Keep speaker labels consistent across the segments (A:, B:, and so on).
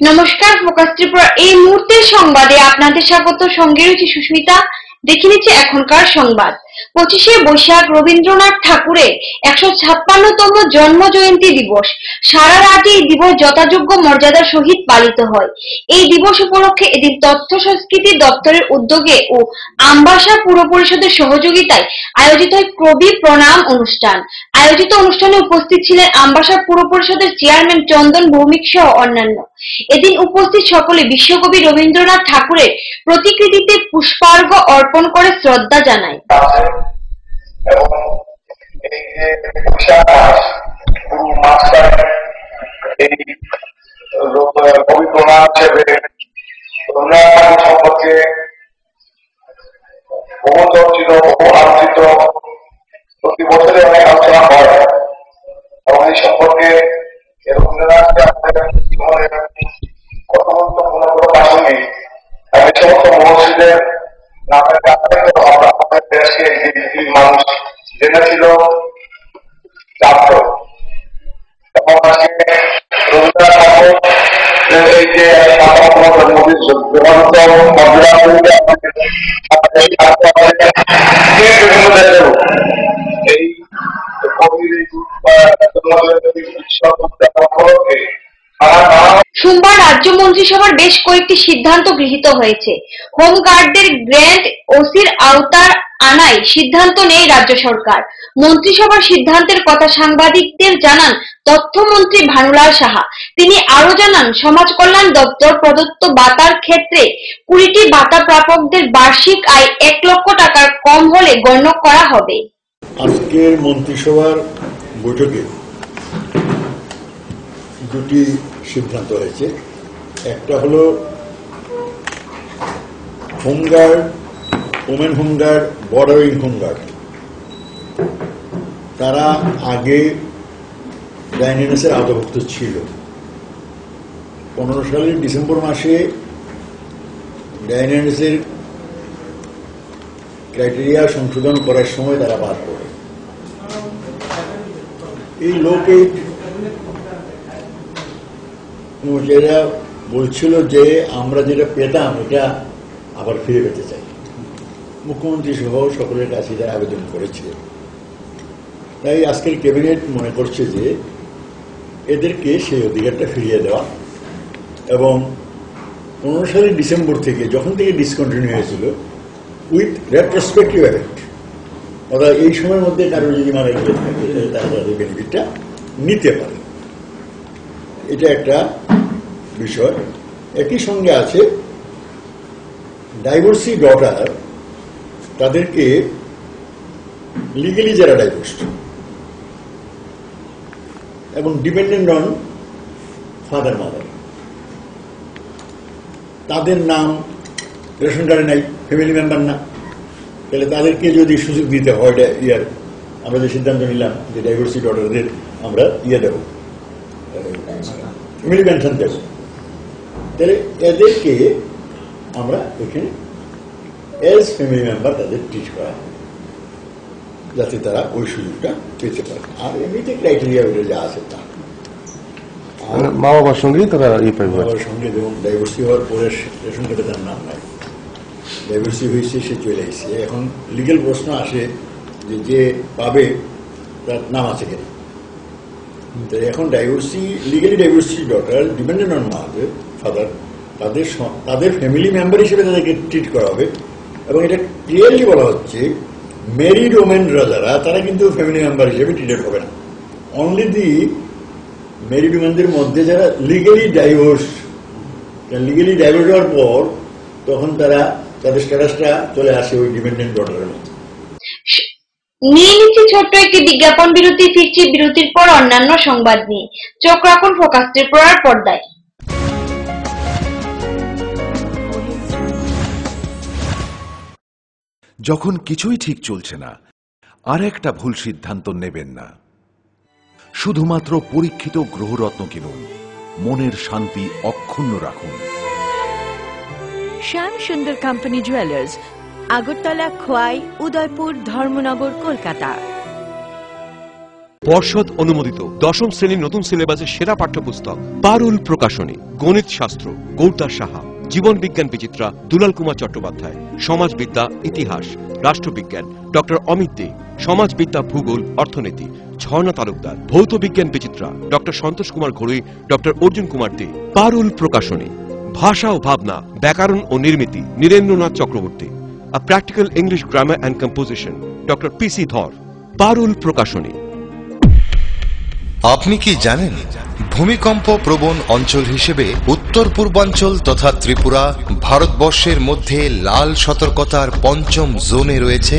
A: নমস্কার, ফোকাস ত্রিপুরা এই মুহূর্তের সংবাদে আপনাদের স্বাগত। সঙ্গে রয়েছে সুস্মিতা। দেখে নিচ্ছে এখনকার সংবাদ। 25শে বৈশাখ রবীন্দ্রনাথ ঠাকুরের 156তম জন্ম জয়ন্তী দিবস। সারা রাজ্যে এই দিবস যথাযোগ্য মর্যাদার সহিত পালিত হয়। এই দিবস উপলক্ষে এদিন তথ্য সংস্কৃতি দপ্তরের উদ্যোগে ও আমবাসা পুর পরিষদের সহযোগিতায় আয়োজিত হয় কবি প্রণাম অনুষ্ঠান। আয়োজিত অনুষ্ঠানে উপস্থিত ছিলেন আমবাসা পুর পরিষদের চেয়ারম্যান চন্দন ভৌমিক সহ অন্যান্য। এদিন উপস্থিত সকলে বিশ্বকবি রবীন্দ্রনাথ ঠাকুরের প্রতিকৃতিতে পুষ্পার্ঘ্য অর্পণ করে শ্রদ্ধা জানায়।
B: কবি প্রণাম হিসেবে সম্পর্কে বহু চর্চিত, বহু আলোচিত, প্রতি বছরে অনেক আলোচনা হয় এবং এই সম্পর্কে রবীন্দ্রনাথকে আমাদের জীবনের কত গুরুত্বপূর্ণ করে প্রাসঙ্গিক এই সমস্ত মহর্ষিদের নামের কারণে আমরা আমাদের দেশকে মানুষ জেনেছিল, জানত। এবং আজকে রবীন্দ্রনাথ ঠাকুর এই যে এই
A: সোমবার রাজ্য মন্ত্রিসভার বেশ কয়েকটি সিদ্ধান্ত গৃহীত হয়েছে। হোমগার্ডদের গ্র্যান্ড ওসির আওতার আনায় সিদ্ধান্ত নেই রাজ্য সরকার। মন্ত্রিসভার সিদ্ধান্তের কথা সাংবাদিকদের জানান তথ্যমন্ত্রী ভানুলাল সাহা। তিনি আরো জানান, সমাজ কল্যাণ দপ্তর প্রদত্ত ভাতার ক্ষেত্রে 20টি ভাতা প্রাপকদের বার্ষিক আয় 1 লক্ষ টাকার কম হলে গণ্য করা হবে।
C: আজকের মন্ত্রিসভার বৈঠকে দুটি সিদ্ধান্ত হয়েছে। একটা হলো home guard, women home guard, bordering home guard, তারা আগে ডাইনেন্সের আওতাভুক্ত ছিল। 15 সালের ডিসেম্বর মাসে ডাইনেন্সের ক্রাইটেরিয়া সংশোধন করার সময় তারা বাদ পড়ে। এই লোকে যারা বলছিল যে আমরা যেটা পেতাম এটা আবার ফিরে পেতে চাই, মুখ্যমন্ত্রী সহ সকলের কাছে তারা আবেদন করেছে। তাই আজকের ক্যাবিনেট মনে করছে যে এদেরকে সেই অধিকারটা ফিরিয়ে দেওয়া এবং 15 সালের ডিসেম্বর থেকে যখন থেকে ডিসকন্টিনিউ হয়েছিল উইথ রেট্রোস্পেক্টিভ এফেক্ট, অর্থাৎ এই সময়ের মধ্যে কারো যদি মারা গিয়ে থাকে তারা তাদের বেনিফিটটা নিতে পারে। এটা একটা বিষয়। একই সঙ্গে আছে ডাইভোর্সি ডটার, তাদেরকে লিগালি যারা ডাইভোর্সড এবং ডিপেন্ডেন্ট অন ফাদার মাদার, তাদের নাম রেশন কার্ডে নাই, ফ্যামিলি মেম্বার না, তাহলে তাদেরকে যদি সুযোগ দিতে হয়, আমরা যে সিদ্ধান্ত নিলাম যে ডাইভোর্সি ডটারদের আমরা দেব, ফ্যামিলি পেনশন দেব, তাহলে এদেরকে আমরা এখানে এজ ফ্যামিলি মেম্বার তাদের ট্রিট করা যাতে তারা ওই সুযোগটা পেতে পারে। আর এমনিতে ক্রাইটেরিয়া যা আছে তা
D: মা বাবার সঙ্গেই তারা
C: বাবার সঙ্গে, যেমন ডাইভোর্সি হওয়ার পরে রেশন কার্ডে তার নাম নাই, ডাইভোর্সি হয়েছে সে চলে এসেছে, এখন লিগেল প্রশ্ন আসে যে যে পাবে তার নাম আছে কিনা। এখন divorcee legally divorcee daughter dependent on mother father, তাদের ফ্যামিলি মেম্বার হিসেবে তাদেরকে ট্রিট করা হবে। এবং এটা ক্লিয়ারলি বলা হচ্ছে ম্যারিড ওমেনরা যারা, তারা কিন্তু ফ্যামিলি মেম্বার হিসেবে ট্রিটেড হবে না। অনলি দি ম্যারিড ওমেনদের মধ্যে যারা লিগালি ডাইভোর্স হওয়ার পর তখন তাদের স্ট্যাটাসটা চলে আসে ওই ডিপেন্ডেন্ট ডটারের মধ্যে।
A: নিয়ে নিচ্ছি ছোট্ট একটি বিজ্ঞাপন বিরতি। ফিরছি বিরতির পর অন্যান্য সংবাদ নিয়ে। চোখ রাখুন ফোকাস ত্রিপুরার পর্দায়।
E: যখন কিছুই ঠিক চলছে না, আর একটা ভুল সিদ্ধান্ত নেবেন না। শুধুমাত্র পরীক্ষিত গ্রহরত্ন কিনুন, মনের শান্তি অক্ষুণ্ণ রাখুন।
F: শ্যাম সুন্দর কোম্পানি জুয়েলার্স, আগরতলা, খোয়াই, উদয়পুর, ধর্মনগর, কলকাতা।
G: পর্ষদ অনুমোদিত 10ম শ্রেণীর নতুন সিলেবাসের সেরা পাঠ্যপুস্তক পারুল প্রকাশনী। গণিত শাস্ত্র গৌরদাস সাহা, জীবন বিজ্ঞান বিচিত্রা দুলাল কুমার চট্টোপাধ্যায়, সমাজবিদ্যা ইতিহাস রাষ্ট্রবিজ্ঞান ডক্টর অমিত দে, সমাজবিদ্যা ভূগোল অর্থনীতি ঝর্ণা তালুকদার, ভৌত বিজ্ঞান বিচিত্রা ডক্টর সন্তোষ কুমার ঘড়ুই, ডক্টর অর্জুন কুমার দে। পারুল প্রকাশনী। ভাষা ও ভাবনা, ব্যাকরণ ও নির্মিতি Nirendranath Chakraborty. A Practical English Grammar and Composition doctor PC Dhar. পারুল প্রকাশনী।
H: আপনি কি জানেন ভূমিকম্প প্রবণ অঞ্চল হিসেবে উত্তর পূর্বাঞ্চল তথা ত্রিপুরা ভারতবর্ষের মধ্যে লাল সতর্কতার 5ম জোনে রয়েছে?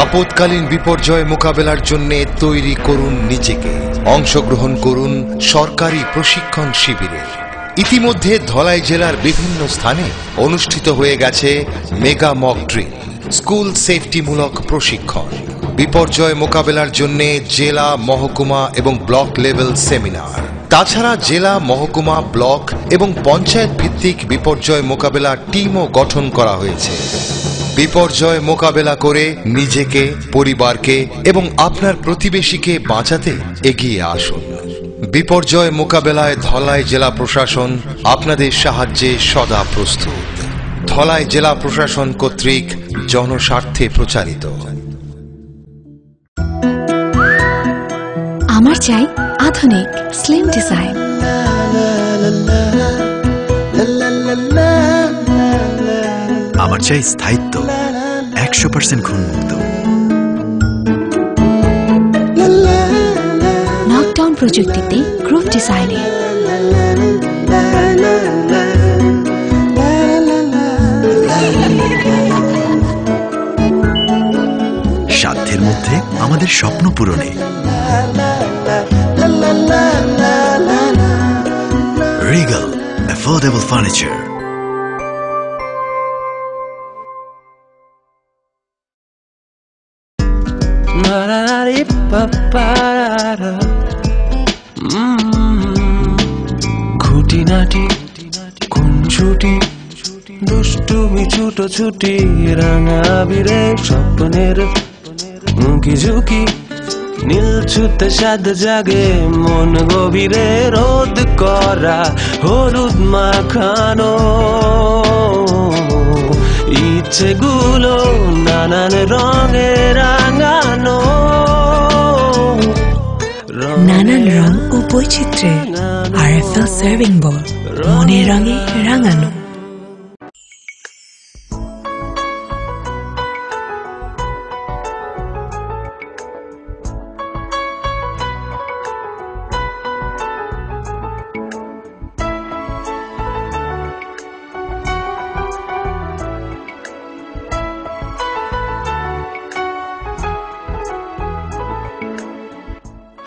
H: আপৎকালীন বিপর্যয় মোকাবেলার জন্য তৈরি করুন নিজেকে। অংশগ্রহণ করুন সরকারি প্রশিক্ষণ শিবিরে। ইতিমধ্যে ধলাই জেলার বিভিন্ন স্থানে অনুষ্ঠিত হয়ে গেছে মেগা মক ড্রিল, স্কুল সেফটিমূলক প্রশিক্ষণ, বিপর্যয় মোকাবেলার জন্য জেলা, মহকুমা এবং ব্লক লেভেল সেমিনার। তাছাড়া জেলা, মহকুমা, ব্লক এবং পঞ্চায়েত ভিত্তিক বিপর্যয় মোকাবেলা টিমও গঠন করা হয়েছে। বিপর্যয় মোকাবেলা করে নিজেকে, পরিবারকে এবং আপনার প্রতিবেশীকে বাঁচাতে এগিয়ে আসুন। বিপর্যয় মোকাবেলায় ধলাই জেলা প্রশাসন আপনাদের সাহায্যে সদা প্রস্তুত। ধলাই জেলা প্রশাসন কর্তৃক জনস্বার্থে প্রচারিত।
I: আমার চাই আধুনিক স্লিম ডিজাইন।
J: আমার চাই স্থায়িত্ব, 100% খুনমুক্ত।
I: নকডাউন প্রযুক্তিতে গ্রুপ ডিজাইনে।
J: সাধ্যের মধ্যে আমাদের স্বপ্ন পূরণে। Regal affordable furniture.
K: খুঁটিনাটি খুনছুটি দুষ্টুমি ছুটোছুটি রাঙা বীরে স্বপ্নের উঁকি ঝুঁকি নীল ছুতে সাদ জাগে মন গভীরে রোদ করা হলুদ মাখানো ইচ্ছেগুলো নানান রঙে রাঙানো।
F: নানান রং ও বৈচিত্র্যে RFL সার্ভিং বোল, মনের রঙে রাঙানো।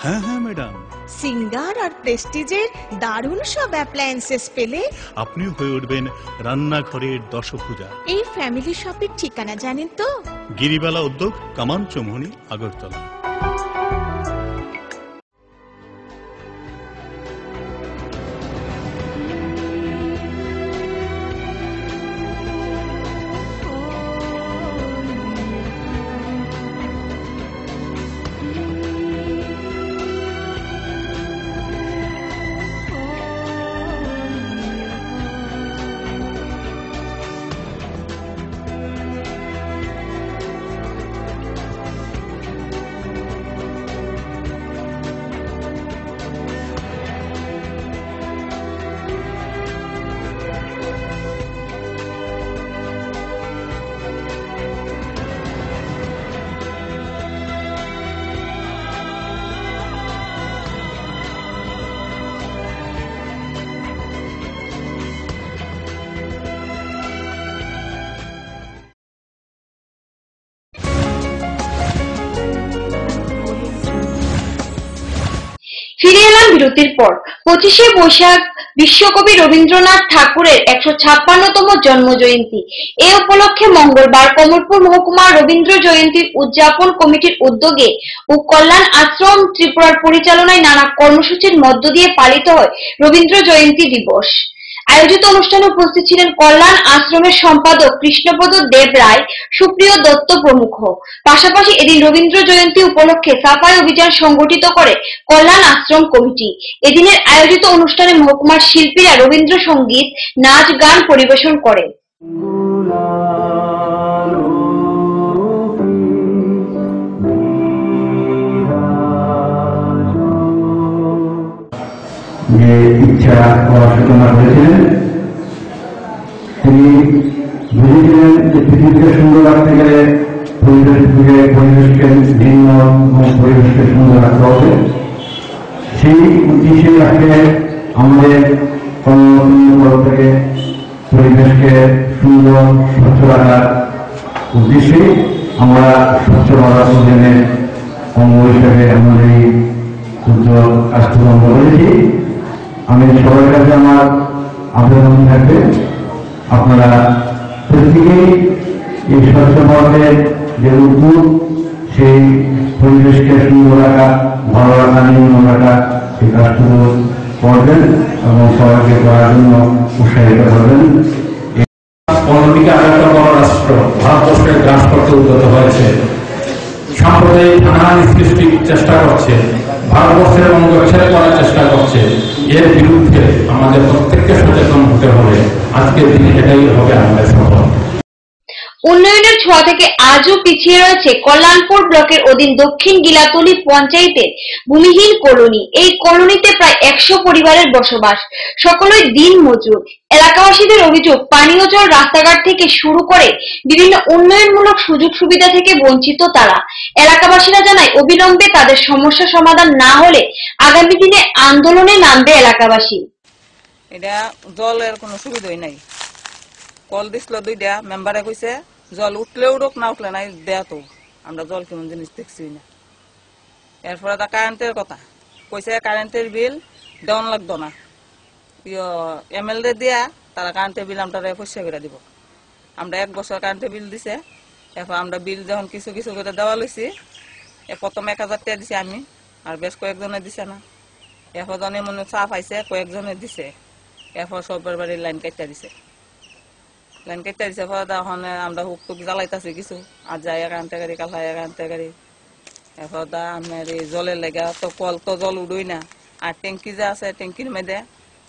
L: হ্যাঁ হ্যাঁ ম্যাডাম,
M: সিঙ্গার আর প্রেস্টিজের দারুণ সব অ্যাপ্লায়েন্সেস পেলে
L: আপনিও হয়ে উঠবেন রান্নাঘরের দশভুজা।
M: এই ফ্যামিলি শপের ঠিকানা জানেন তো?
L: গিরিবালা উদ্যোগ, কামান চৌমুহনী, আগরতলা।
A: ফিরে এলাম বিরতির পর। 25শে বৈশাখ বিশ্বকবি রবীন্দ্রনাথ ঠাকুরের 156তম জন্ম জয়ন্তী। এ উপলক্ষে মঙ্গলবার কমলপুর মহকুমা রবীন্দ্র জয়ন্তী উদযাপন কমিটির উদ্যোগে ও কল্যাণ আশ্রম ত্রিপুরার পরিচালনায় নানা কর্মসূচির মধ্য দিয়ে পালিত হয় রবীন্দ্র জয়ন্তী দিবস। আয়োজিত অনুষ্ঠানে উপস্থিত ছিলেন কল্যাণ আশ্রমের সম্পাদক কৃষ্ণপদ দেব রায়, সুপ্রিয় দত্ত প্রমুখ। পাশাপাশি এদিন রবীন্দ্র জয়ন্তী উপলক্ষে সাফাই অভিযান সংগঠিত করে কল্যাণ আশ্রম কমিটি। এদিনের আয়োজিত অনুষ্ঠানে মহকুমার শিল্পীরা রবীন্দ্র সঙ্গীত, নাচ, গান পরিবেশন করে।
N: যে ইচ্ছা পড়াশোনা করেছিলেন, তিনি বুঝেছিলেন যে পৃথিবীকে সুন্দর রাখতে গেলে পরিবেশকে ভিন্ন এবং পরিবেশকে সুন্দর রাখতে হবে। সেই উদ্দেশ্যে রাখে আমাদের তরফ থেকে পরিবেশকে সুন্দর স্বচ্ছ রাখার উদ্দেশ্যে আমরা স্বচ্ছ ভারত অভিযানের অঙ্গ হিসেবে আমাদের এই উদ্যোগ কার্যক্রম করেছি। আমি সবার কাছে আমার আবেদন থাকবে, আপনারা প্রত্যেকেই এই স্বচ্ছ ভারতের যে উদ্যোগ, সেই পরিবেশকে সুন্দর রাখা, ভালো রাখা, নিয়ম রাখা, সেই কাজগুলো করবেন এবং সবাইকে করার জন্য উৎসাহিত করবেন।
O: অন্যদিকে আরেকটা বড় রাষ্ট্র ভারতবর্ষের রাষ্ট্রকে উদ্যত হয়েছে, সাম্প্রদায়িক হানাহানি সৃষ্টির চেষ্টা করছে, ভারতবর্ষের অঙ্গ ছেড়ে করার চেষ্টা করছে। এর বিরুদ্ধে আমাদের প্রত্যেককে সচেতন হতে হবে। আজকের দিনে এটাই হবে আমাদের সফল।
A: উন্নয়নের ছোঁয়া থেকে আজও পিছিয়ে রয়েছে কল্যাণপুর ব্লকের অধীন দক্ষিণ গিলাতলি পঞ্চায়েতের ভূমিহীন কলোনি। এই কলোনিতে প্রায় 100 পরিবারের বসবাস, সকলেই দিন মজুর। এলাকাবাসীদের অভিযোগ, পানীয় জল, রাস্তাঘাট থেকে শুরু করে বিভিন্ন উন্নয়নমূলক সুযোগ সুবিধা থেকে বঞ্চিত তারা। এলাকাবাসীরা জানায়, অবিলম্বে তাদের সমস্যা সমাধান না হলে আগামী দিনে আন্দোলনে নামবে এলাকাবাসী।
P: এটা জলের কোনো সুবিধাই নাই। কল দিছিল 2টা, মেম্বারে কইছে জল উঠলে উঠুক, না উঠলে নাই দেয়া। তো আমরা জল কেমন জিনিস দেখছি না। এরপরে তা কারেন্টের কথা কইছে, কারেন্টের বিল দেওয়ান লাগতো না, MLA দিয়া তারা কারেন্টের বিল আমরা পয়সা করে দিব। আমরা 1 বছর কারেন্টের বিল দিছে। এরপর আমরা বিল যখন কিছু কিছু করে দেওয়া লইছি, প্রথম 1000 টাকা দিছি আমি, আর বেশ কয়েকজনে দিছে না। এরপর জনে মনে চাপ আইছে, কয়েকজনে দিছে। এরপর সবার বাড়ির লাইন কাটতে দিছে। লাইন কেটে দিছে পরে তখন আমরা হুক টুক জ্বালাইতেছি কিছু, আর যাই কারেন্টের গাড়ি, কাল হয় কারেন্টের গাড়ি। এরপর আপনার এই জলের লেগে তো কল তো জল উঠোই না, আর ট্যাঙ্কি যে আছে ট্যাঙ্কির মধ্যে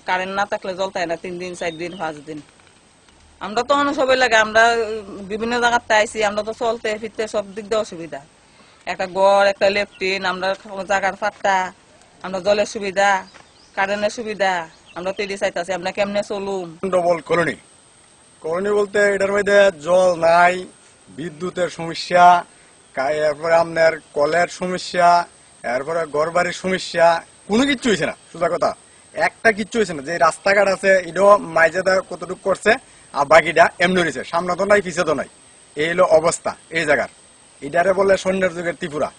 P: কারেন্ট না থাকলে জল থাকে না 3 দিন 4 দিন 5 দিন। আমরা তো সবাই লাগে, আমরা বিভিন্ন জায়গাতে আইসি, আমরা তো চলতে ফিরতে সব দিক দিয়ে অসুবিধা। একটা গড়, একটা লেফটিন, আমরা জায়গার ফাট্টা, আমরা জলের সুবিধা, কারেন্টের সুবিধা, আমরা তৈরি চাইতেছি, আমরা কেমনে চলুম।
Q: ডবল কলোনি কলোনি বলতে এটার মধ্যে জল নাই, বিদ্যুতের সমস্যা, এরপরে আপনার কলের সমস্যা, এরপরে ঘর বাড়ির সমস্যা, কোনো কিচ্ছু হয়েছে না। সোজা কথা, একটা কিচ্ছু হয়েছে না। যে রাস্তাঘাট আছে এটাও মাইজেদা কতটুকু করছে, আর বাকিটা এমনি রয়েছে, সামনে তো নাই পিছিয়ে তো নাই। এই হলো অবস্থা এই জায়গার। এটারে বলে স্বর্ণের যুগের ত্রিপুরা।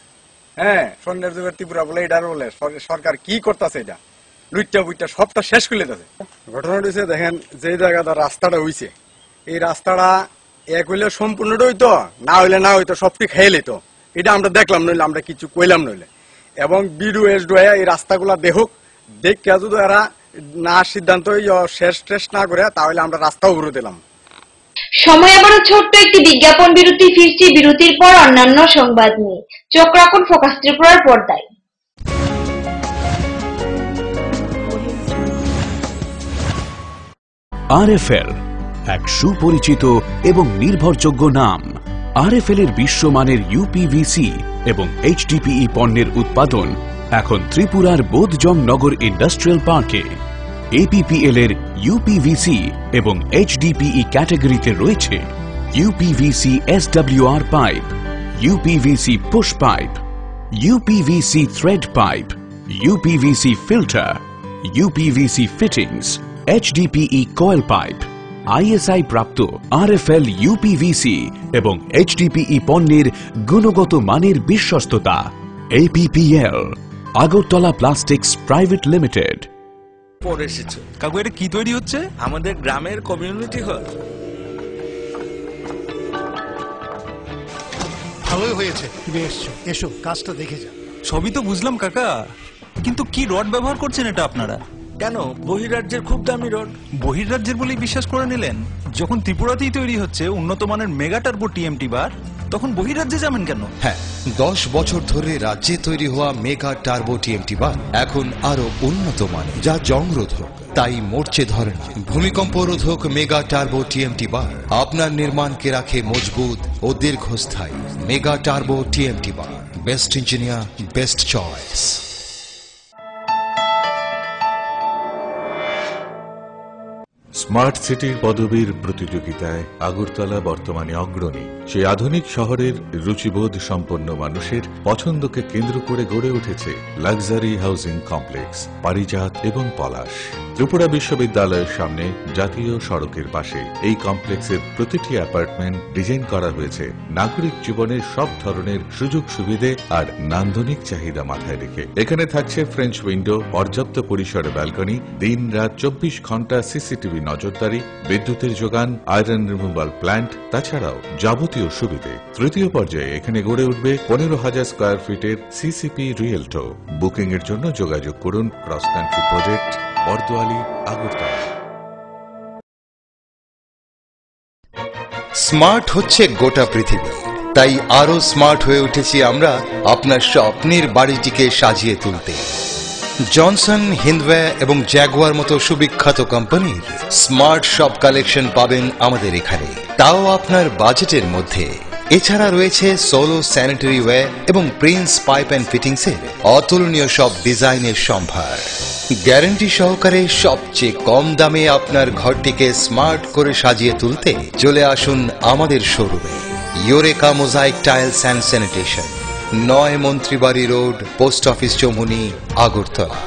Q: হ্যাঁ, স্বর্ণের যুগের ত্রিপুরা বলে এটারে বলে। সরকার কি করতেছে, এটা লুইটা বুইটা সবটা শেষ করে দিতেছে। ঘটনাটা হয়েছে, দেখেন যে জায়গাটা রাস্তাটা হয়েছে, এই রাস্তাটা এক হইলে সম্পূর্ণটা হইতো, না হইলে না হইতো, সবটি খেয়ে লইতো। এটা আমরা দেখলাম, নইলে আমরা কিছু কইলাম নইলে। এবং বিডু এসডু এই রাস্তাগুলা দেখুক, দেখে যদি এরা না সিদ্ধান্ত শেষ টেস না করে, তাহলে আমরা রাস্তাও ঘুরে দিলাম।
A: সময় আবারও ছোট্ট একটি বিজ্ঞাপন বিরতি। ফিরছি বিরতির পর অন্যান্য সংবাদ নিয়ে। চোখ রাখুন ফোকাস ত্রিপুরার পর্দায়।
R: RFL এক সুপরিচিত এবং নির্ভরযোগ্য নাম। RFL এর বিশ্বমানের UPVC এবং HDPE পণ্যের উৎপাদন এখন ত্রিপুরার বোধজং নগর ইন্ডাস্ট্রিয়াল পার্কে। APPL এর UPVC এবং HDPE ক্যাটাগরিতে রয়েছে UPVC SWR pipe, UPVC push pipe, UPVC thread pipe, UPVC filter, UPVC fittings, HDPE coil pipe, ISI প্রাপ্ত RFL UPVC এবং HDPE পণ্যের গুণগত মানের বিশ্বস্ততা। APPL Agartala plastics private limited.
S: পরে এসেছে কাকু, এটা কি তৈরি হচ্ছে? আমাদের গ্রামের কমিউনিটি হল।
T: ভালোই হয়েছে তুমি এসছো, এসো কাজটা দেখে যা।
S: সবই তো বুঝলাম কাকা, কিন্তু কি রড ব্যবহার করছেন এটা আপনারা? কেন বহিরাজ্যের খুব দামি রড?
U: বহিরাজ্যের বলেই বিশ্বাস করে নিলেন? যখন ত্রিপুরাতেই তৈরি হচ্ছে উন্নত মানের মেগা টার্বো টিএমটি বার, তখন বহিরাজ্যে যাবেন কেন?
H: হ্যাঁ, 10 বছর ধরে রাজ্যে তৈরি হওয়া মেগা টার্বো টিএমটি বার এখন আরো উন্নত মানের, যা জংরোধক, তাই মরচে ধরে না। ভূমিকম্প রোধক মেগা টার্বো টিএমটি বার আপনার নির্মাণকে রাখে মজবুত ও দীর্ঘস্থায়ী। মেগা টার্বো টিএমটি বার, best engineer, best choice.
V: Smart সিটির পদবীর প্রতিযোগিতায় আগরতলা বর্তমানে অগ্রণী। সেই আধুনিক শহরের রুচিবোধ সম্পন্ন মানুষের পছন্দকে কেন্দ্র করে গড়ে উঠেছে লাক্সারি হাউজিং কমপ্লেক্স পারিজাত এবং পলাশ। ত্রিপুরা বিশ্ববিদ্যালয়ের সামনে জাতীয় সড়কের পাশে এই কমপ্লেক্সের প্রতিটি অ্যাপার্টমেন্ট ডিজাইন করা হয়েছে নাগরিক জীবনের সব ধরনের সুযোগ সুবিধে আর নান্দনিক চাহিদা মাথায় রেখে। এখানে থাকছে ফ্রেঞ্চ উইন্ডো, পর্যাপ্ত পরিসরে ব্যালকনি, দিন রাত 24 ঘন্টা সিসিটিভি নজরদারি, বিদ্যুতের যোগান, আয়রন রিমুভাল প্ল্যান্ট, তাছাড়াও যাবতীয় সুবিধে। তৃতীয় পর্যায়ে এখানে গড়ে উঠবে 15,000 স্কয়ার ফিটের সিসিপি রিয়েলটো। বুকিং এর জন্য যোগাযোগ করুন cross country project, Bardowali, Agartala.
H: Smart হচ্ছে গোটা পৃথিবী, তাই আরো স্মার্ট হয়ে উঠেছি আমরা আপনার স্বপ্নের বাড়িটিকে সাজিয়ে তুলতে। জনসন, হিন্দওয়ে এবং জ্যাগুয়ার মতো সুবিখ্যাত কোম্পানির স্মার্ট সব কালেকশন পাবেন আমাদের এখানে, তাও আপনার বাজেটের মধ্যে। এছাড়া রয়েছে সোলো স্যানিটারি ওয়্যার এবং প্রিন্স পাইপ অ্যান্ড ফিটিংসের অতুলনীয় সব ডিজাইনের সম্ভার। গ্যারান্টি সহকারে সবচেয়ে কম দামে আপনার ঘরটিকে স্মার্ট করে সাজিয়ে তুলতে চলে আসুন আমাদের শোরুমে। Eureka mosaic tiles and sanitation, 9 Mantribari road, post office Chowmuhani, Agartala.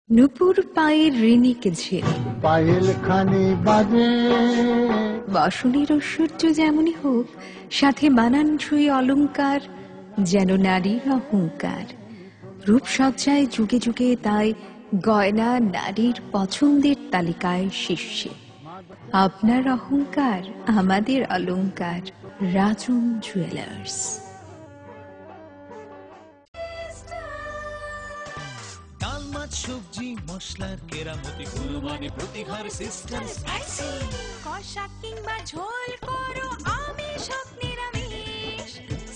F: নুপুর পায়ের ঋণিকে ঝিল,
W: পায়েল খানি বাজে
F: বাসনের ঐশ্বর্য যেমনই হোক, সাথে মানানসই অলংকার, যেন নারীর অহংকার। রূপসজ্জায় যুগে যুগে তাই গয়না নারীর পছন্দের তালিকায় শীর্ষে। আপনার অহংকার আমাদের অলংকার, রাজন জুয়েলার্স।
K: ডাল, মাছ, সবজি, মশলার কেরামতি, গুণমানে প্রতি ঘর সিস্টেম স্পাইসি।
M: কষা কিংবা ঝোল করো আমিষ হোক নিরামিষ,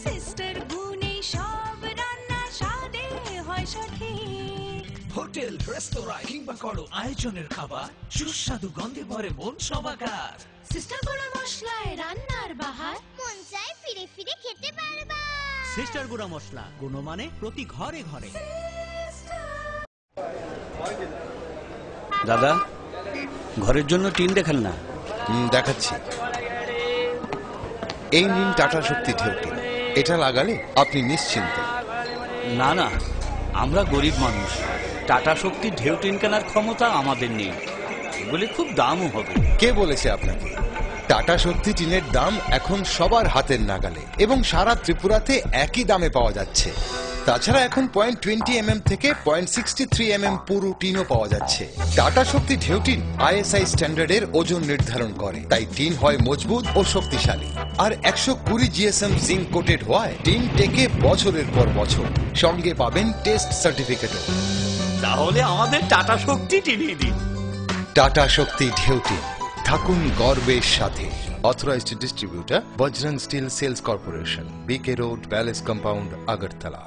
M: সিস্টার গুণে সব রান্না স্বাদে হয় সঠিক।
K: হোটেল, রেস্তোরাঁ কিংবা করো আয়োজনের খাবার, সুস্বাদু গন্ধে ভরে মন সবাকার।
M: সিস্টার গুঁড়া মশলায় রান্নার বাহার, মন চায় ফিরে ফিরে খেতে পারবা।
J: সিস্টার গুঁড়া মশলা, গুণমানে প্রতি ঘরে ঘরে।
X: দাদা, ঘরের জন্য টিন দেখান না।
H: দেখাচ্ছি। এই নিন টাটা শক্তি ঢেউ টিন, এটা লাগালে আপনি নিশ্চিন্ত।
X: না না, আমরা গরিব মানুষ, টাটা শক্তি ঢেউ টিন কেনার ক্ষমতা আমাদের নেই। এগুলি খুব দামও হবে।
H: কে বলেছে আপনাকে? টাটা শক্তি টিনের দাম এখন সবার হাতের নাগালে এবং সারা ত্রিপুরাতে একই দামে পাওয়া যাচ্ছে। তাছাড়া এখন 0.20 থেকে 0.63 পুরো টিনও পাওয়া যাচ্ছে। টাটা শক্তি ঢেউ টিন ISI স্ট্যান্ডার্ডের ওজন নির্ধারণ করে, তাই টিন হয় মজবুত ও শক্তিশালী। আর 120 GSM জিঙ্ক কোটেড হওয়ায় টিন টেকে বছরের পর বছর। সঙ্গে পাবেন টেস্ট সার্টিফিকেটও।
X: তাহলে আমাদের টাটা শক্তি টিনিয়ে দিন।
H: টাটা শক্তি ঢেউ টিন, থাকুন গর্বের সাথে। Authorised distributor Bajrang steel sales corporation, BK road, palace compound, Agartala.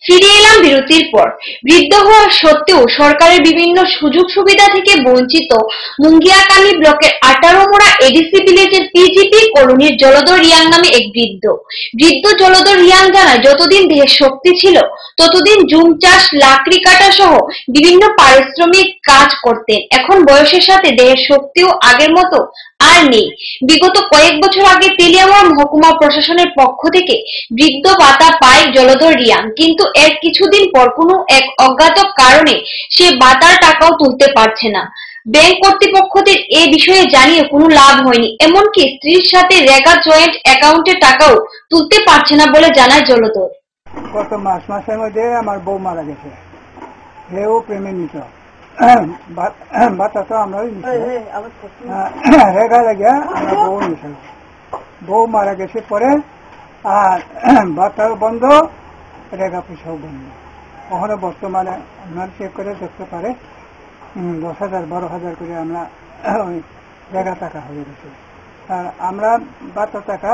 A: ফিরে এলাম বিরতির পর। বৃদ্ধ হওয়া সত্ত্বেও সরকারের বিভিন্ন সুযোগ সুবিধা থেকে বঞ্চিত মুঙ্গিয়াকানি ব্লকের 18 মোড়া এডিসি ভিলেজের পিজিপি কলোনির জলধর রিয়াং নামে এক বৃদ্ধ জলধর রিয়াং জানায়, যতদিন দেহে শক্তি ছিল ততদিন জুম চাষ, লাকড়ি কাটা সহ বিভিন্ন পারিশ্রমিক কাজ করতেন। এখন বয়সের সাথে দেহের শক্তিও আগের মতো আর নেই। বিগত কয়েক বছর আগে তেলিয়ামুড়া মহকুমা প্রশাসনের পক্ষ থেকে বৃদ্ধ ভাতা পায় জলধর রিয়াং, কিন্তু এর কিছুদিন পর কোনো এক অজ্ঞাত কারণে সে ভাতার টাকাও তুলতে পারছে না। ব্যাংক কর্তৃপক্ষদের এ বিষয়ে জানিয়ে কোনো লাভ হয়নি, এমনকি স্ত্রীর সাথে রেগা জয়েন্ট অ্যাকাউন্টের টাকাও তুলতে পারছে না বলে জানায় জলধর।
W: গত মাসের মধ্যে আমার বউ মারা গেছে, হেও প্রেমে নিত ভাতা তো আমরা রেগা লাগিয়া আমার বউ নিছিল। বউ মারা গেছে পরে আর বাতাও বন্ধ, টাকা পয়সাও বন্ধ। ওখানে বর্তমানে আপনার চেক করে দেখতে পারে 10,000 12,000 করে আমরা জায়গা টাকা হয়ে গেছে। আর আমরা 12 টাকা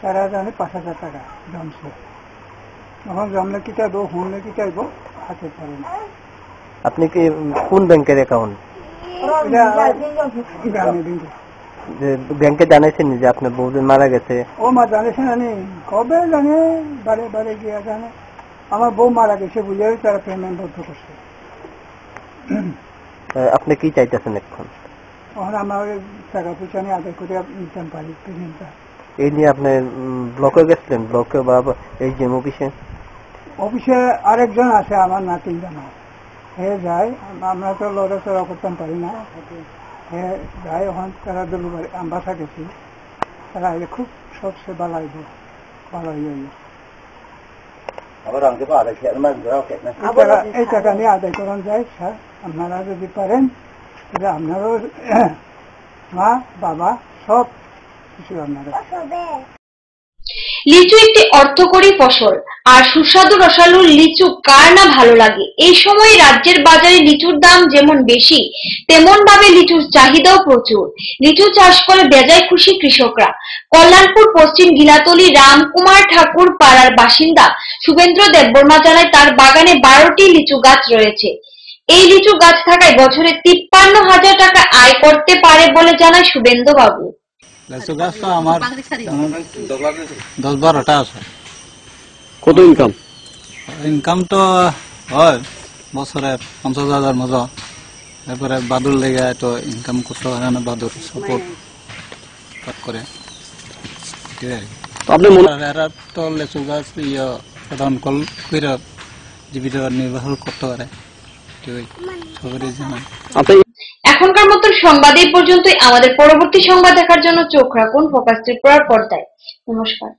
W: 4,000 5,000 টাকা জমছে। এখন জমলে কি চাইব, হুনলে কি চাইব, হাতে পারে না।
B: আপনি কি কোন ব্যাংকের অ্যাকাউন্ট?
W: গ্রামীণ ব্যাংকে।
B: যে ব্যাংকে জানাইছেন যে আপনার বউজন মারা গেছে?
W: ও মা জানিয়েছেন, আমি কবে জানে, বারে বারে গিয়া জানে আমার বউ মারা গেছে বুঝে তারা পেমেন্ট বন্ধ করছে।
B: আপনি কি চাইতেছেন এখন?
W: ওখানে আমার টাকা পয়সা নিয়ে আদায় করে নিতে পারি পেমেন্টটা।
B: এই নিয়ে আপনি ব্লকে গেছিলেন? ব্লকে বা এই যে অফিসে?
W: অফিসে আরেকজন আছে আমার নাতিন জানা, হে যায়, আমরা তো লড়াচড়া করতাম পারি না, হে যায়। ওখান তারা ডেলিভারি বাসা গেছি, তারা আইলে খুব সব সেবা লাগবে, ভালো হয়ে যায়। এই টাকা নিয়ে আদায় করান যায় স্যার, আপনারা যদি পারেন তাহলে আপনারও মা বাবা সব কিছু আপনারা।
A: লিচু একটি অর্থকরী ফসল, আর সুস্বাদু রসালো লিচু কার না ভালো লাগে। এই সময় রাজ্যের বাজারে লিচুর দাম যেমন বেশি, তেমন ভাবে লিচুর চাহিদাও প্রচুর। লিচু চাষ করে বেজায় খুশি কৃষকরা। কল্যাণপুর পশ্চিম গিলাতলি রামকুমার ঠাকুর পাড়ার বাসিন্দা শুভেন্দ্র দেববর্মা জানায় তার বাগানে 12টি লিচু গাছ রয়েছে। এই লিচু গাছ থাকায় বছরে 53,000 টাকা আয় করতে পারে বলে জানায় শুভেন্দু বাবু।
C: লিচু গাছ তো আমার 10-12টা আছে।
B: কত ইনকাম?
C: ইনকাম তো হয় বছরে 50,000 মতো। এরপরে বাদুর লেগে তো ইনকাম করতে হয় না, বাদুর সাপোর্ট করে। এরা তো লিচু গাছ প্রধান কল করে জীবিকা নির্বাহ করতে পারে, সবারই জানায়।
A: এখনকার মতন সংবাদ এই পর্যন্তই। আমাদের পরবর্তী সংবাদ দেখার জন্য চোখ রাখুন ফোকাস ত্রিপুরার পর্দায়। নমস্কার।